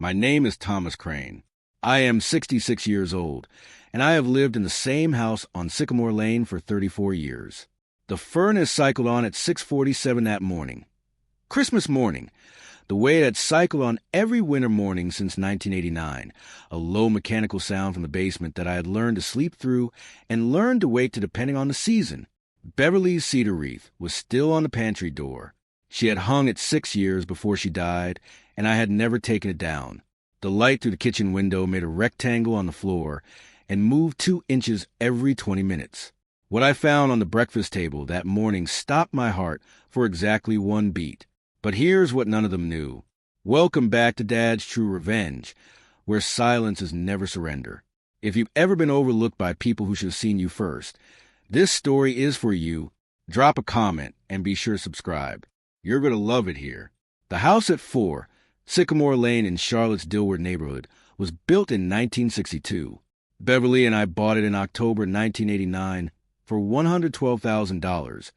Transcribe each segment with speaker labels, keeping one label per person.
Speaker 1: My name is Thomas Crane. I am 66 years old, and I have lived in the same house on Sycamore Lane for 34 years. The furnace cycled on at 6:47 that morning. Christmas morning, the way it had cycled on every winter morning since 1989, a low mechanical sound from the basement that I had learned to sleep through and learned to wake to depending on the season. Beverly's cedar wreath was still on the pantry door. She had hung it 6 years before she died, and I had never taken it down. The light through the kitchen window made a rectangle on the floor and moved 2 inches every 20 minutes. What I found on the breakfast table that morning stopped my heart for exactly 1 beat. But here's what none of them knew. Welcome back to Dad's True Revenge, where silence is never surrender. If you've ever been overlooked by people who should have seen you first, this story is for you. Drop a comment and be sure to subscribe. You're going to love it here. The house at 4, Sycamore Lane in Charlotte's Dilworth neighborhood, was built in 1962. Beverly and I bought it in October 1989 for $112,000,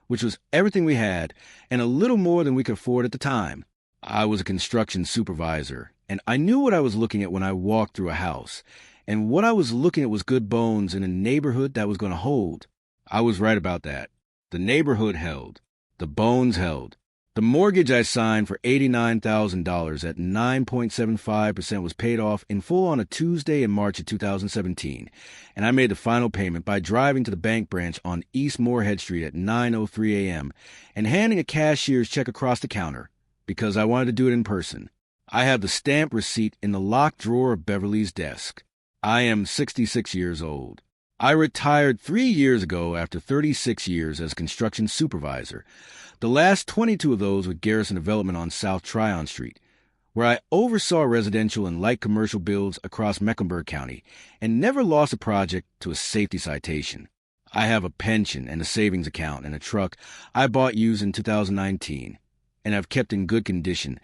Speaker 1: which was everything we had and a little more than we could afford at the time. I was a construction supervisor, and I knew what I was looking at when I walked through a house, and what I was looking at was good bones in a neighborhood that was going to hold. I was right about that. The neighborhood held. The bones held. The mortgage I signed for $89,000 at 9.75% was paid off in full on a Tuesday in March of 2017, and I made the final payment by driving to the bank branch on East Moorhead Street at 9:03 a.m. and handing a cashier's check across the counter because I wanted to do it in person. I have the stamp receipt in the locked drawer of Beverly's desk. I am 66 years old. I retired 3 years ago after 36 years as construction supervisor, the last 22 of those with Garrison Development on South Tryon Street, where I oversaw residential and light commercial builds across Mecklenburg County and never lost a project to a safety citation. I have a pension and a savings account and a truck I bought used in 2019 and have kept in good condition,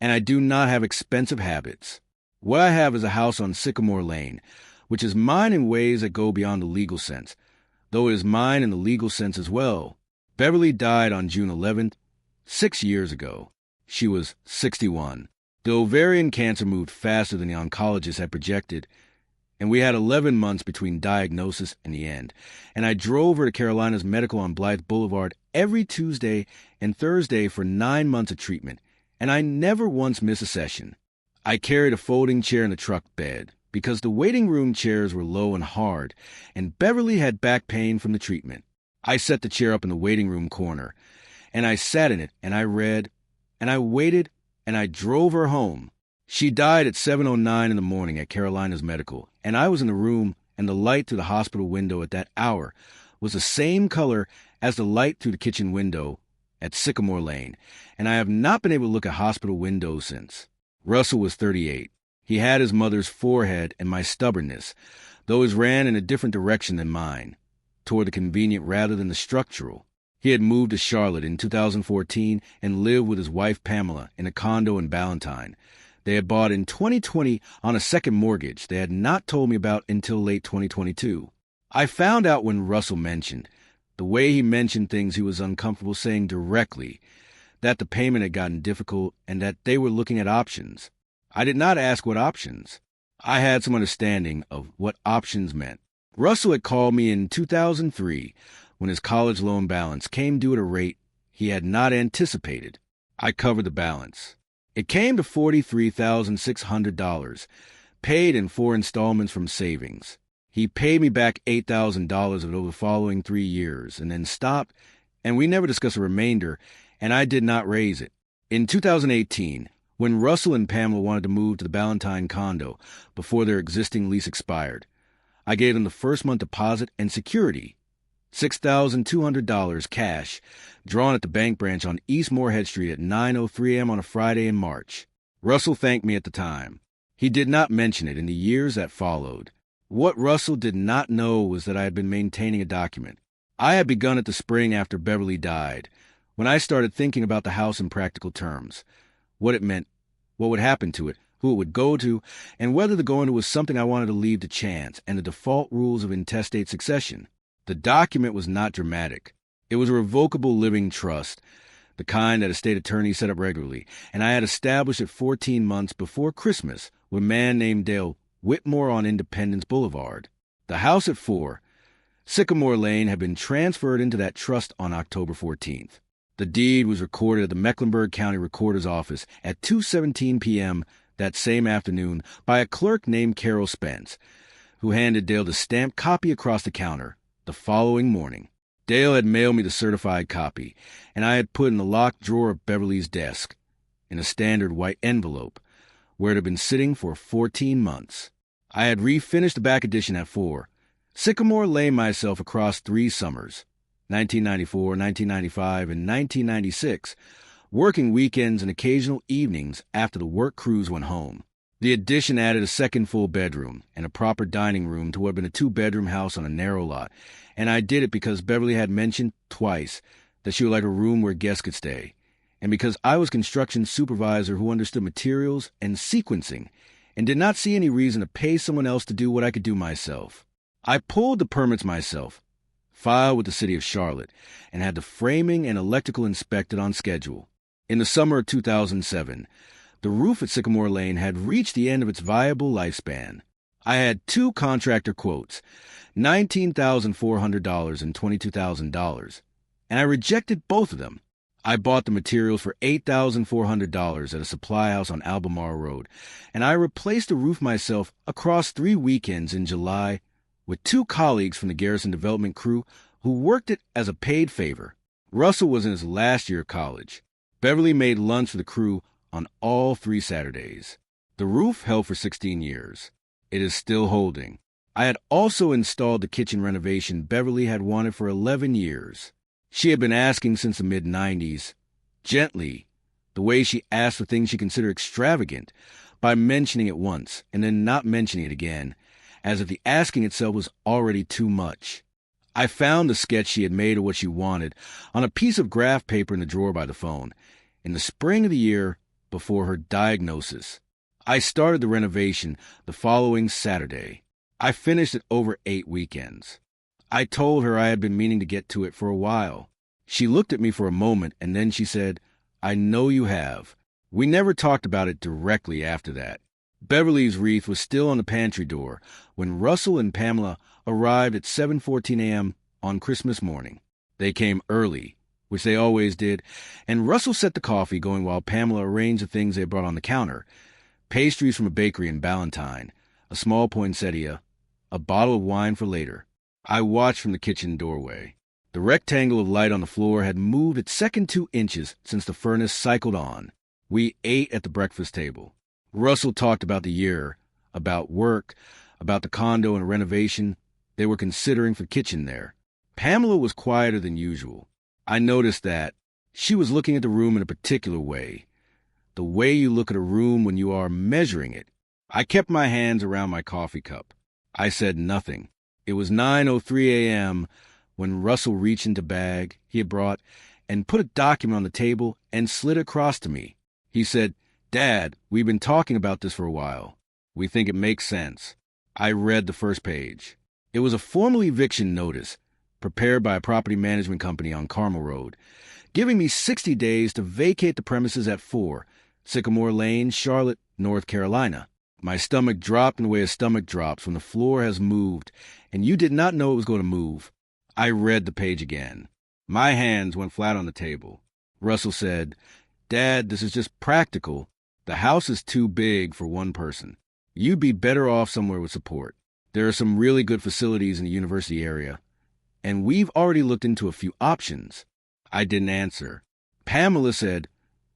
Speaker 1: and I do not have expensive habits. What I have is a house on Sycamore Lane, which is mine in ways that go beyond the legal sense, though it is mine in the legal sense as well. Beverly died on June 11th, 6 years ago. She was 61. The ovarian cancer moved faster than the oncologist had projected, and we had 11 months between diagnosis and the end, and I drove her to Carolina's Medical on Blythe Boulevard every Tuesday and Thursday for 9 months of treatment, and I never once missed a session. I carried a folding chair in the truck bed, because the waiting room chairs were low and hard, and Beverly had back pain from the treatment. I set the chair up in the waiting room corner, and I sat in it, and I read, and I waited, and I drove her home. She died at 7:09 in the morning at Carolina's Medical, and I was in the room, and the light through the hospital window at that hour was the same color as the light through the kitchen window at Sycamore Lane, and I have not been able to look at hospital windows since. Russell was 38. He had his mother's forehead and my stubbornness, though his ran in a different direction than mine, toward the convenient rather than the structural. He had moved to Charlotte in 2014 and lived with his wife Pamela in a condo in Ballantyne. They had bought in 2020 on a second mortgage they had not told me about until late 2022. I found out when Russell mentioned, the way he mentioned things he was uncomfortable saying directly, that the payment had gotten difficult and that they were looking at options. I did not ask what options. I had some understanding of what options meant. Russell had called me in 2003 when his college loan balance came due at a rate he had not anticipated. I covered the balance. It came to $43,600, paid in 4 installments from savings. He paid me back $8,000 of it over the following 3 years and then stopped, and we never discussed the remainder, and I did not raise it. In 2018, when Russell and Pamela wanted to move to the Ballantyne condo before their existing lease expired, I gave them the first month deposit and security, $6,200 cash, drawn at the bank branch on East Moorhead Street at 9:03 a.m. on a Friday in March. Russell thanked me at the time. He did not mention it in the years that followed. What Russell did not know was that I had been maintaining a document. I had begun it the spring after Beverly died, when I started thinking about the house in practical terms. What it meant, what would happen to it, who it would go to, and whether the going to was something I wanted to leave to chance and the default rules of intestate succession. The document was not dramatic. It was a revocable living trust the kind that a state attorney set up regularly, and I had established it 14 months before Christmas with a man named Dale Whitmore on Independence Boulevard. The house at 4 Sycamore Lane had been transferred into that trust on October 14th. The deed was recorded at the Mecklenburg County Recorder's Office at 2:17 p.m. that same afternoon by a clerk named Carol Spence, who handed Dale the stamped copy across the counter the following morning. Dale had mailed me the certified copy, and I had put in the locked drawer of Beverly's desk, in a standard white envelope, where it had been sitting for 14 months. I had refinished the back edition at 4 Sycamore Lane myself across 3 summers, 1994, 1995, and 1996, working weekends and occasional evenings after the work crews went home. The addition added a second full bedroom and a proper dining room to what had been a 2-bedroom house on a narrow lot, and I did it because Beverly had mentioned twice that she would like a room where guests could stay, and because I was construction supervisor who understood materials and sequencing and did not see any reason to pay someone else to do what I could do myself. I pulled the permits myself, filed with the city of Charlotte, and had the framing and electrical inspected on schedule. In the summer of 2007, the roof at Sycamore Lane had reached the end of its viable lifespan. I had 2 contractor quotes, $19,400 and $22,000, and I rejected both of them. I bought the materials for $8,400 at a supply house on Albemarle Road, and I replaced the roof myself across 3 weekends in July with 2 colleagues from the Garrison Development crew who worked it as a paid favor. Russell was in his last year of college. Beverly made lunch for the crew on all 3 Saturdays. The roof held for 16 years. It is still holding. I had also installed the kitchen renovation Beverly had wanted for 11 years. She had been asking since the mid-90s, gently, the way she asked for things she considered extravagant, by mentioning it once and then not mentioning it again, as if the asking itself was already too much. I found the sketch she had made of what she wanted on a piece of graph paper in the drawer by the phone, in the spring of the year before her diagnosis. I started the renovation the following Saturday. I finished it over 8 weekends. I told her I had been meaning to get to it for a while. She looked at me for a moment, and then she said, "I know you have." We never talked about it directly after that. Beverly's wreath was still on the pantry door when Russell and Pamela arrived at 7:14 a.m. on Christmas morning. They came early, which they always did, and Russell set the coffee going while Pamela arranged the things they brought on the counter: pastries from a bakery in Ballantine, a small poinsettia, a bottle of wine for later. I watched from the kitchen doorway. The rectangle of light on the floor had moved its second 2 inches since the furnace cycled on. We ate at the breakfast table. Russell talked about the year, about work, about the condo and renovation they were considering for the kitchen there. Pamela was quieter than usual. I noticed that she was looking at the room in a particular way, the way you look at a room when you are measuring it. I kept my hands around my coffee cup. I said nothing. It was 9:03 a.m. when Russell reached into the bag he had brought and put a document on the table and slid it across to me. He said, "Dad, we've been talking about this for a while. We think it makes sense." I read the first page. It was a formal eviction notice prepared by a property management company on Carmel Road, giving me 60 days to vacate the premises at 4 Sycamore Lane, Charlotte, North Carolina. My stomach dropped in the way a stomach drops when the floor has moved and you did not know it was going to move. I read the page again. My hands went flat on the table. Russell said, "Dad, this is just practical. The house is too big for one person. You'd be better off somewhere with support. There are some really good facilities in the university area, and we've already looked into a few options." I didn't answer. Pamela said,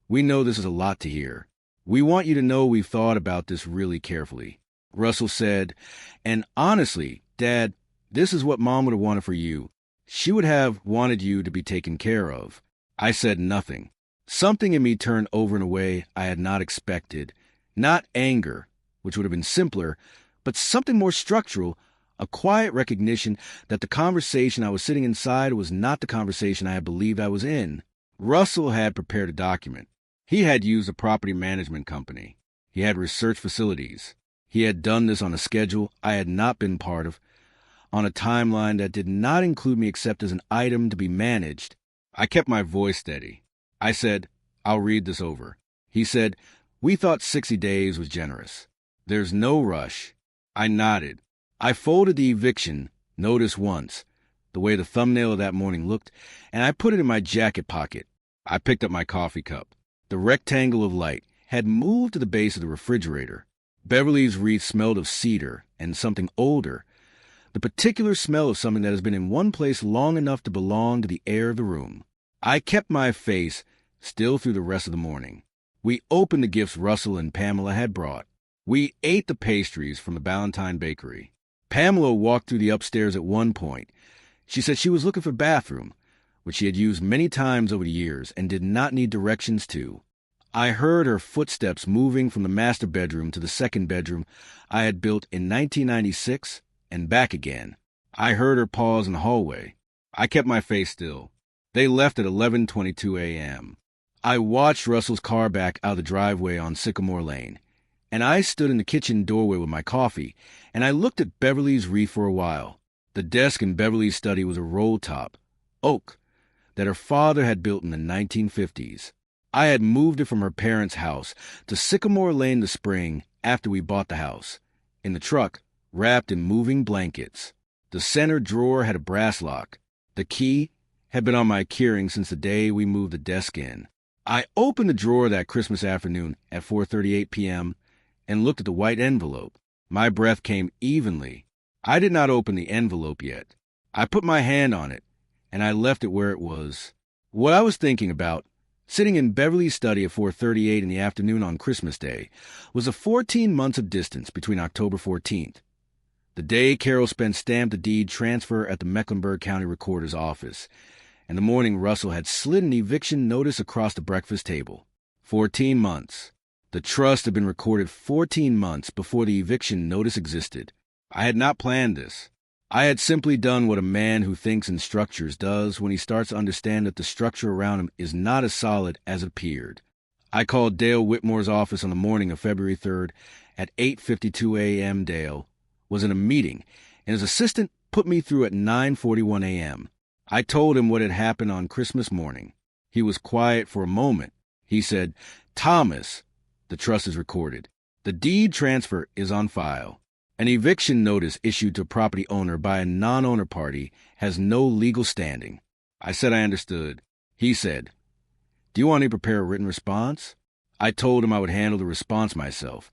Speaker 1: "We know this is a lot to hear. We want you to know we've thought about this really carefully." Russell said, "And honestly, Dad, this is what Mom would have wanted for you. She would have wanted you to be taken care of." I said nothing. Something in me turned over in a way I had not expected. Not anger, which would have been simpler, but something more structural, a quiet recognition that the conversation I was sitting inside was not the conversation I had believed I was in. Russell had prepared a document. He had used a property management company. He had researched facilities. He had done this on a schedule I had not been part of, on a timeline that did not include me except as an item to be managed. I kept my voice steady. I said, "I'll read this over." He said, "We thought 60 days was generous. There's no rush." I nodded. I folded the eviction notice once, the way the thumbnail of that morning looked, and I put it in my jacket pocket. I picked up my coffee cup. The rectangle of light had moved to the base of the refrigerator. Beverly's wreath smelled of cedar and something older, the particular smell of something that has been in one place long enough to belong to the air of the room. I kept my face still through the rest of the morning. We opened the gifts Russell and Pamela had brought. We ate the pastries from the Ballantine Bakery. Pamela walked through the upstairs at one point. She said she was looking for a bathroom, which she had used many times over the years and did not need directions to. I heard her footsteps moving from the master bedroom to the second bedroom I had built in 1996 and back again. I heard her pause in the hallway. I kept my face still. They left at 11:22 a.m. I watched Russell's car back out of the driveway on Sycamore Lane, and I stood in the kitchen doorway with my coffee, and I looked at Beverly's wreath for a while. The desk in Beverly's study was a roll-top, oak, that her father had built in the 1950s. I had moved it from her parents' house to Sycamore Lane this spring after we bought the house, in the truck, wrapped in moving blankets. The center drawer had a brass lock. The key had been on my keyring since the day we moved the desk in. I opened the drawer that Christmas afternoon at 4:38 p.m. and looked at the white envelope. My breath came evenly. I did not open the envelope yet. I put my hand on it, and I left it where it was. What I was thinking about, sitting in Beverly's study at 4:38 in the afternoon on Christmas Day, was the 14 months of distance between October 14th, the day Carol Spence stamped the deed transfer at the Mecklenburg County Recorder's office, and the morning Russell had slid an eviction notice across the breakfast table. 14 months. The trust had been recorded 14 months before the eviction notice existed. I had not planned this. I had simply done what a man who thinks in structures does when he starts to understand that the structure around him is not as solid as it appeared. I called Dale Whitmore's office on the morning of February 3rd at 8:52 a.m. Dale was in a meeting, and his assistant put me through at 9:41 a.m. I told him what had happened on Christmas morning. He was quiet for a moment. He said, "Thomas, the trust is recorded. The deed transfer is on file. An eviction notice issued to a property owner by a non-owner party has no legal standing." I said I understood. He said, "Do you want me to prepare a written response?" I told him I would handle the response myself,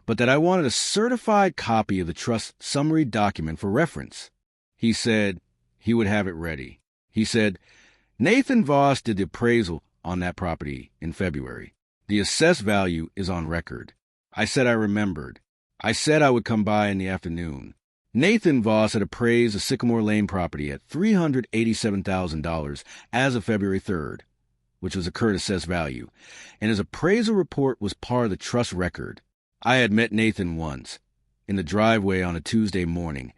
Speaker 1: but that I wanted a certified copy of the trust summary document for reference. He said he would have it ready. He said, "Nathan Voss did the appraisal on that property in February. The assessed value is on record." I said I remembered. I said I would come by in the afternoon. Nathan Voss had appraised the Sycamore Lane property at $387,000 as of February 3rd, which was the current assessed value, and his appraisal report was part of the trust record. I had met Nathan once, in the driveway on a Tuesday morning,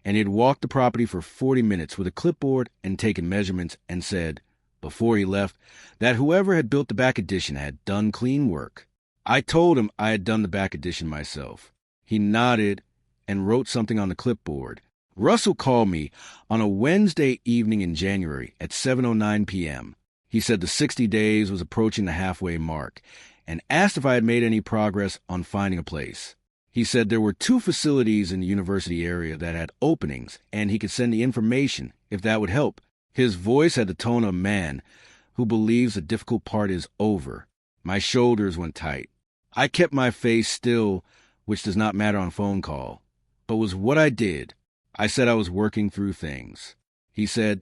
Speaker 1: and he had walked the property for 40 minutes with a clipboard and taken measurements and said, before he left, that whoever had built the back addition had done clean work. I told him I had done the back addition myself. He nodded and wrote something on the clipboard. Russell called me on a Wednesday evening in January at 7:09 p.m. He said the 60 days was approaching the halfway mark and asked if I had made any progress on finding a place. He said there were 2 facilities in the university area that had openings, and he could send the information if that would help. His voice had the tone of a man who believes the difficult part is over. My shoulders went tight. I kept my face still, which does not matter on a phone call, but was what I did. I said I was working through things. He said,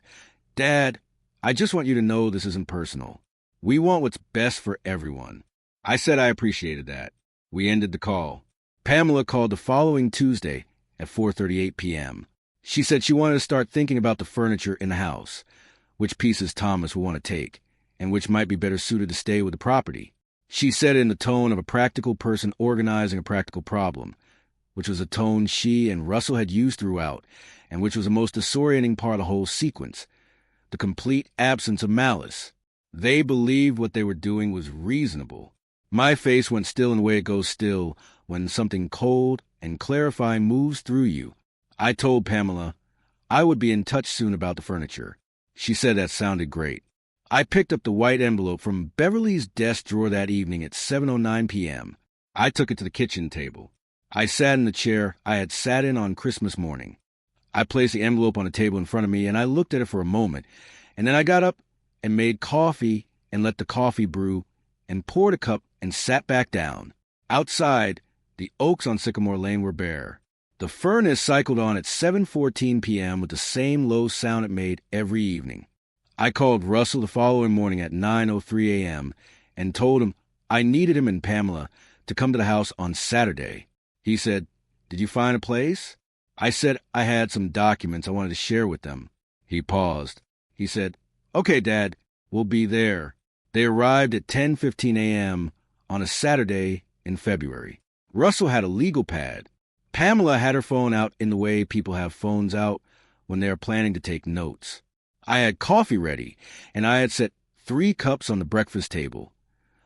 Speaker 1: "Dad, I just want you to know this isn't personal. We want what's best for everyone." I said I appreciated that. We ended the call. Pamela called the following Tuesday at 4:38 p.m. She said she wanted to start thinking about the furniture in the house, which pieces Thomas would want to take, and which might be better suited to stay with the property. She said it in the tone of a practical person organizing a practical problem, which was a tone she and Russell had used throughout, and which was the most disorienting part of the whole sequence, the complete absence of malice. They believed what they were doing was reasonable. My face went still in the way it goes still when something cold and clarifying moves through you. I told Pamela I would be in touch soon about the furniture. She said that sounded great. I picked up the white envelope from Beverly's desk drawer that evening at 7:09 p.m. I took it to the kitchen table. I sat in the chair I had sat in on Christmas morning. I placed the envelope on the table in front of me, and I looked at it for a moment, and then I got up and made coffee and let the coffee brew and poured a cup and sat back down. Outside, the oaks on Sycamore Lane were bare. The furnace cycled on at 7:14 p.m. with the same low sound it made every evening. I called Russell the following morning at 9:03 a.m. and told him I needed him and Pamela to come to the house on Saturday. He said, "Did you find a place?" I said I had some documents I wanted to share with them. He paused. He said, "Okay, Dad, we'll be there." They arrived at 10:15 a.m. on a Saturday in February. Russell had a legal pad. Pamela had her phone out in the way people have phones out when they are planning to take notes. I had coffee ready, and I had set 3 cups on the breakfast table,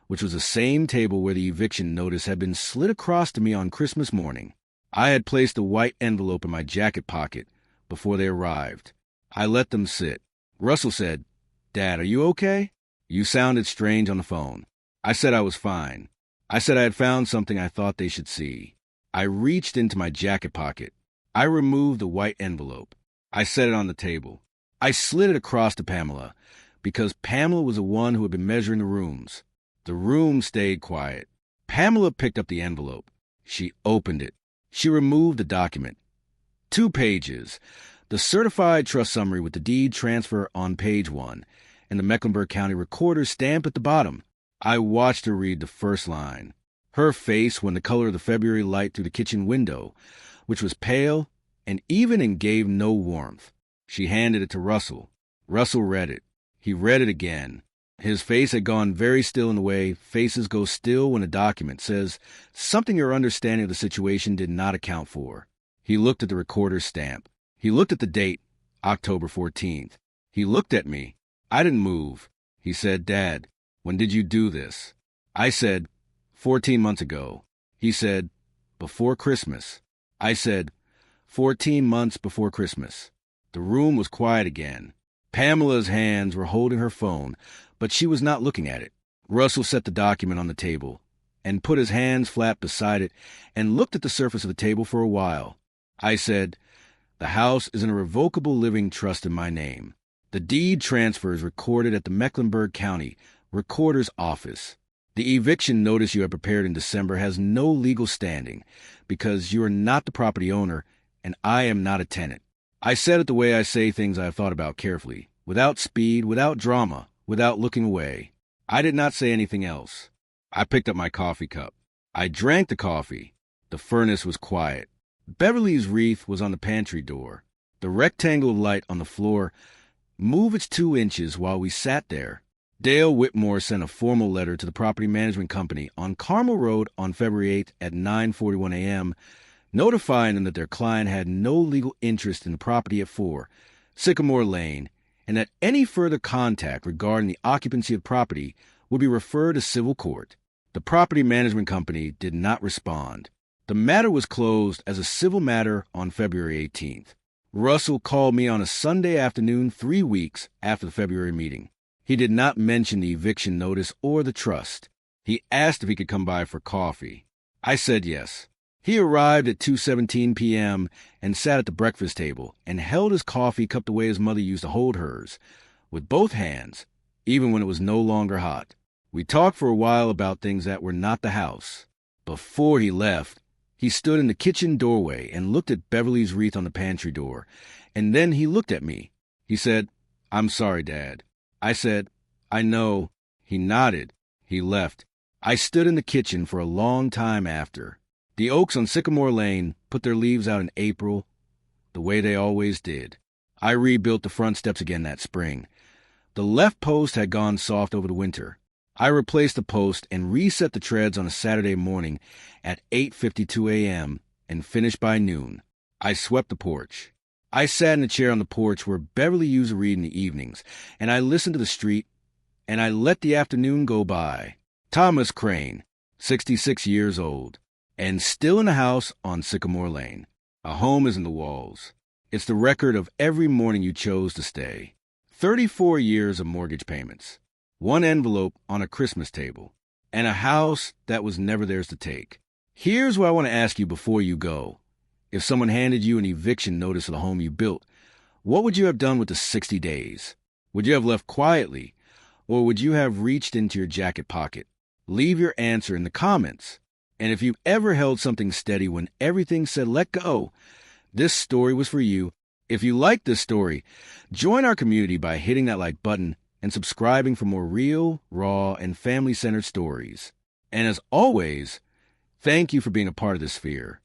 Speaker 1: which was the same table where the eviction notice had been slid across to me on Christmas morning. I had placed the white envelope in my jacket pocket before they arrived. I let them sit. Russell said, "Dad, are you okay? You sounded strange on the phone." I said I was fine. I said I had found something I thought they should see. I reached into my jacket pocket. I removed the white envelope. I set it on the table. I slid it across to Pamela, because Pamela was the one who had been measuring the rooms. The room stayed quiet. Pamela picked up the envelope. She opened it. She removed the document. 2 pages. The certified trust summary with the deed transfer on page 1, and the Mecklenburg County Recorder's stamp at the bottom. I watched her read the first line. Her face went the color of the February light through the kitchen window, which was pale and even and gave no warmth. She handed it to Russell. Russell read it. He read it again. His face had gone very still in the way faces go still when a document says something your understanding of the situation did not account for. He looked at the recorder's stamp. He looked at the date, October 14th. He looked at me. I didn't move. He said, "Dad, when did you do this?" I said, 14 months ago. He said, "Before Christmas." I said, 14 months before Christmas. The room was quiet again. Pamela's hands were holding her phone, but she was not looking at it. Russell set the document on the table and put his hands flat beside it and looked at the surface of the table for a while. I said, "The house is an irrevocable living trust in my name. The deed transfer is recorded at the Mecklenburg County Recorder's Office. The eviction notice you have prepared in December has no legal standing because you are not the property owner and I am not a tenant." I said it the way I say things I have thought about carefully, without speed, without drama, without looking away. I did not say anything else. I picked up my coffee cup. I drank the coffee. The furnace was quiet. Beverly's wreath was on the pantry door. The rectangle of light on the floor moved its 2 inches while we sat there. Dale Whitmore sent a formal letter to the property management company on Carmel Road on February 8th at 9:41 a.m., notifying them that their client had no legal interest in the property at 4 Sycamore Lane, and that any further contact regarding the occupancy of property would be referred to civil court. The property management company did not respond. The matter was closed as a civil matter on February 18th. Russell called me on a Sunday afternoon 3 weeks after the February meeting. He did not mention the eviction notice or the trust. He asked if he could come by for coffee. I said yes. He arrived at 2:17 p.m. and sat at the breakfast table and held his coffee cup the way his mother used to hold hers, with both hands, even when it was no longer hot. We talked for a while about things that were not the house. Before he left, he stood in the kitchen doorway and looked at Beverly's wreath on the pantry door, and then he looked at me. He said, "I'm sorry, Dad." I said, "I know." He nodded. He left. I stood in the kitchen for a long time after. The oaks on Sycamore Lane put their leaves out in April, the way they always did. I rebuilt the front steps again that spring. The left post had gone soft over the winter. I replaced the post and reset the treads on a Saturday morning at 8:52 a.m. and finished by noon. I swept the porch. I sat in a chair on the porch where Beverly used to read in the evenings, and I listened to the street, and I let the afternoon go by. Thomas Crane, 66 years old, and still in the house on Sycamore Lane. A home is in the walls. It's the record of every morning you chose to stay. 34 years of mortgage payments. one envelope on a Christmas table, and a house that was never theirs to take. Here's what I want to ask you before you go. If someone handed you an eviction notice of the home you built, what would you have done with the 60 days? Would you have left quietly, or would you have reached into your jacket pocket? Leave your answer in the comments. And if you've ever held something steady when everything said let go, this story was for you. If you like this story, join our community by hitting that like button and subscribing for more real, raw, and family-centered stories. And as always, thank you for being a part of this sphere.